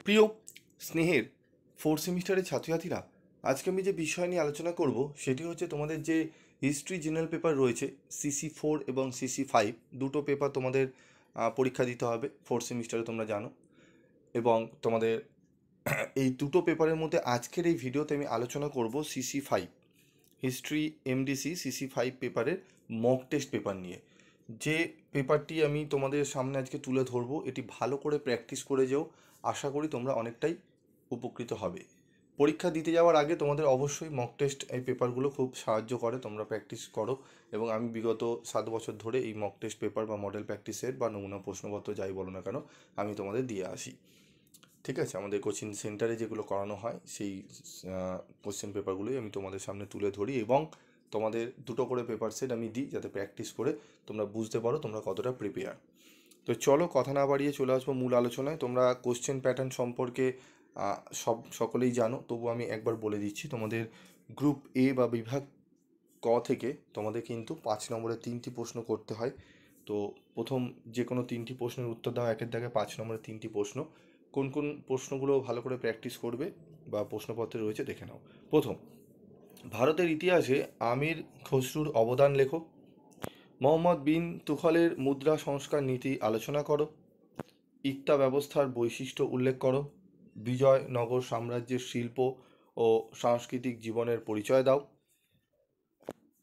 প্রিয় স্নেহের ফোর্থ সেমিস্টারের ছাত্রছাত্রীরা, আজকে আমি যে বিষয় নিয়ে আলোচনা করব সেটি হচ্ছে তোমাদের যে হিস্ট্রি জেনারেল পেপার রয়েছে CC4 এবং CC5, দুটো পেপার তোমাদের পরীক্ষা দিতে হবে ফোর্থ সেমিস্টারে, তোমরা জানো। এবং তোমাদের এই দুটো পেপারের মধ্যে আজকের এই ভিডিওতে আমি আলোচনা করব CC5 হিস্ট্রি MDC CC5 পেপারের মক টেস্ট পেপার নিয়ে। যে পেপারটি আমি তোমাদের সামনে আজকে তুলে ধরবো, এটি ভালো করে প্র্যাকটিস করে যেও, আশা করি তোমরা অনেকটাই উপকৃত হবে। পরীক্ষা দিতে যাওয়ার আগে তোমাদের অবশ্যই মক টেস্ট এই পেপারগুলো খুব সাহায্য করে, তোমরা প্র্যাকটিস করো। এবং আমি বিগত 7 বছর ধরে এই মক টেস্ট পেপার বা মডেল প্র্যাকটিস সেট বা নমুনা প্রশ্নপত্র যাই বলো না কেন, আমি তোমাদের দিয়ে আসি। ঠিক আছে, আমাদের কোচিং সেন্টারে যেগুলো করানো হয় সেই কোশ্চেন পেপারগুলোই আমি তোমাদের সামনে তুলে ধরি এবং তোমাদের দুটো করে পেপার সেট আমি দিই, যাতে প্র্যাকটিস করে তোমরা বুঝতে পারো তোমরা কতটা প্রিপেয়ার। তো চলো কথা না বাড়িয়ে চলে আসবো মূল আলোচনায়। তোমরা কোশ্চেন প্যাটার্ন সম্পর্কে সকলেই জানো, তবু আমি একবার বলে দিচ্ছি। তোমাদের গ্রুপ এ বা বিভাগ ক থেকে তোমাদের কিন্তু 5 নম্বরের 3টি প্রশ্ন করতে হয়। তো প্রথম যে কোনো 3টি প্রশ্নের উত্তর দাও, একের দাগে 5 নম্বরের 3টি প্রশ্ন। কোন কোন প্রশ্নগুলো ভালো করে প্র্যাকটিস করবে বা প্রশ্নপত্রে রয়েছে দেখে নাও। প্রথম, ভারতের ইতিহাসে আমির খসরুর অবদান লেখো। মোহাম্মদ বিন তুঘলের মুদ্রা সংস্কার নীতি আলোচনা করো। ইক্তা ব্যবস্থার বৈশিষ্ট্য উল্লেখ করো। বিজয়নগর সাম্রাজ্যের শিল্প ও সাংস্কৃতিক জীবনের পরিচয় দাও।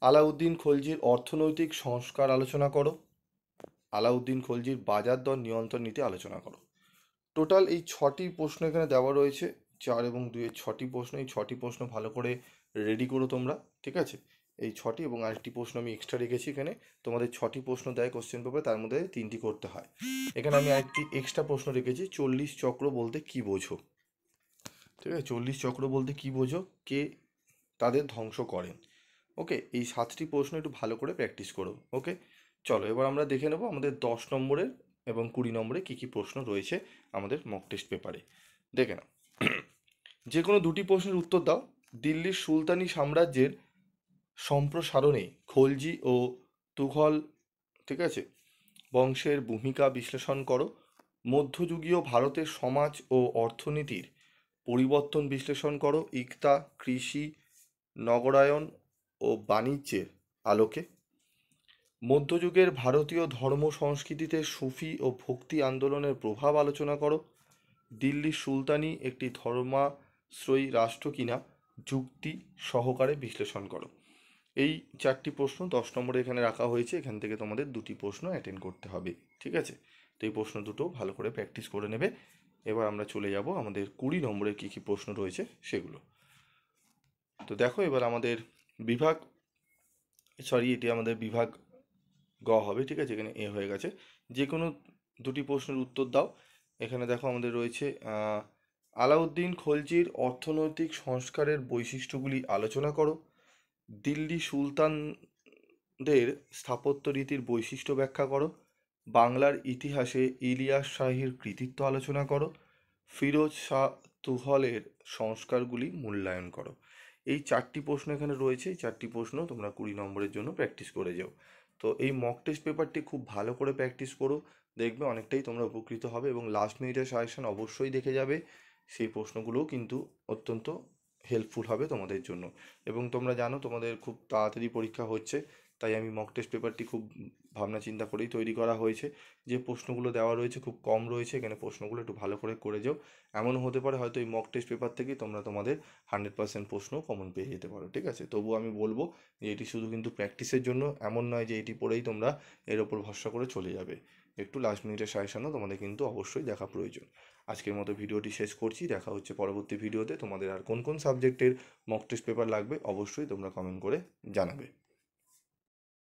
আলাউদ্দিন খলজির অর্থনৈতিক সংস্কার আলোচনা করো। আলাউদ্দিন খলজির বাজার দর নিয়ন্ত্রণ নীতি আলোচনা করো। টোটাল এই 6টি প্রশ্ন এখানে দেওয়া রয়েছে, 4 এবং 2-এর 6টি প্রশ্ন। এই 6টি প্রশ্ন ভালো করে রেডি করো তোমরা, ঠিক আছে। এই 6টি এবং আরেকটি প্রশ্ন আমি এক্সট্রা রেখেছি এখানে। তোমাদের 6টি প্রশ্ন দেয় কোশ্চেন পেপারে, তার মধ্যে 3টি করতে হয়। এখানে আমি আরেকটি এক্সট্রা প্রশ্ন রেখেছি, 40 চক্র বলতে কি বোঝো। ঠিক আছে, 40 চক্র বলতে কি বোঝো, কে তাদের ধ্বংস করেন। ওকে, এই 7টি প্রশ্ন একটু ভালো করে প্র্যাকটিস করো। ওকে, চলো এবার আমরা দেখে নেবো আমাদের 10 নম্বরের এবং 20 নম্বরে কী কী প্রশ্ন রয়েছে আমাদের মক টেস্ট পেপারে। দেখে নাও। যে কোনো দুটি প্রশ্নের উত্তর দাও। দিল্লির সুলতানি সাম্রাজ্যের সম্প্রসারণে খলজি ও তুঘল, ঠিক আছে, বংশের ভূমিকা বিশ্লেষণ করো। মধ্যযুগীয় ভারতের সমাজ ও অর্থনীতির পরিবর্তন বিশ্লেষণ করো ইকতা, কৃষি, নগরায়ন ও বাণিজ্যের আলোকে। মধ্যযুগের ভারতীয় ধর্ম সংস্কৃতিতে সুফি ও ভক্তি আন্দোলনের প্রভাব আলোচনা করো। দিল্লির সুলতানি একটি ধর্মাশ্রয়ী রাষ্ট্র কিনা যুক্তি সহকারে বিশ্লেষণ করো। এই 4টি প্রশ্ন 10 নম্বরে এখানে রাখা হয়েছে, এখান থেকে তোমাদের 2টি প্রশ্ন অ্যাটেন্ড করতে হবে, ঠিক আছে। তো এই প্রশ্ন দুটো ভালো করে প্র্যাকটিস করে নেবে। এবার আমরা চলে যাব আমাদের 20 নম্বরের কী কী প্রশ্ন রয়েছে সেগুলো। তো দেখো, এবার আমাদের বিভাগ, এটি আমাদের বিভাগ গ হবে, ঠিক আছে। এখানে এ হয়ে গেছে। যে কোনো দুটি প্রশ্নের উত্তর দাও। এখানে দেখো আমাদের রয়েছে আলাউদ্দিন খলজির অর্থনৈতিক সংস্কারের বৈশিষ্ট্যগুলি আলোচনা করো। দিল্লি সুলতানদের স্থাপত্য রীতির বৈশিষ্ট্য ব্যাখ্যা করো। বাংলার ইতিহাসে ইলিয়াস শাহীর কৃতিত্ব আলোচনা করো। ফিরোজ শাহ তুঘলের সংস্কারগুলি মূল্যায়ন করো। এই 4টি প্রশ্ন এখানে রয়েছে। এই 4টি প্রশ্ন তোমরা 20 নম্বরের জন্য প্র্যাকটিস করে যাও। তো এই মক টেস্ট পেপারটি খুব ভালো করে প্র্যাকটিস করো, দেখবে অনেকটাই তোমরা উপকৃত হবে। এবং লাস্ট মিনিটের সাজেশন অবশ্যই দেখে যাবে, সেই প্রশ্নগুলোও কিন্তু অত্যন্ত হেল্পফুল হবে তোমাদের জন্য। এবং তোমরা জানো তোমাদের খুব তাড়াতাড়ি পরীক্ষা হচ্ছে, তাই আমি মক টেস্ট পেপারটি খুব ভাবনা চিন্তা করেই তৈরি করা হয়েছে। যে প্রশ্নগুলো দেওয়া রয়েছে খুব কম রয়েছে, এখানে প্রশ্নগুলো একটু ভালো করে যাও। এমনও হতে পারে হয়তো এই মক টেস্ট পেপার থেকেই তোমরা তোমাদের 100% প্রশ্ন কমন পেয়ে যেতে পারো, ঠিক আছে। তবুও আমি বলবো যে এটি শুধু কিন্তু প্র্যাকটিসের জন্য, এমন নয় যে এটি পড়েই তোমরা এর ওপর ভরসা করে চলে যাবে। একটু লাস্ট মিনিটের সাজেশনও তোমাদের কিন্তু অবশ্যই দেখা প্রয়োজন। আজকের মতো ভিডিওটি শেষ করছি, দেখা হচ্ছে পরবর্তী ভিডিওতে। তোমাদের আর কোন কোন সাবজেক্টের মক টেস্ট পেপার লাগবে অবশ্যই তোমরা কমেন্ট করে জানাবে।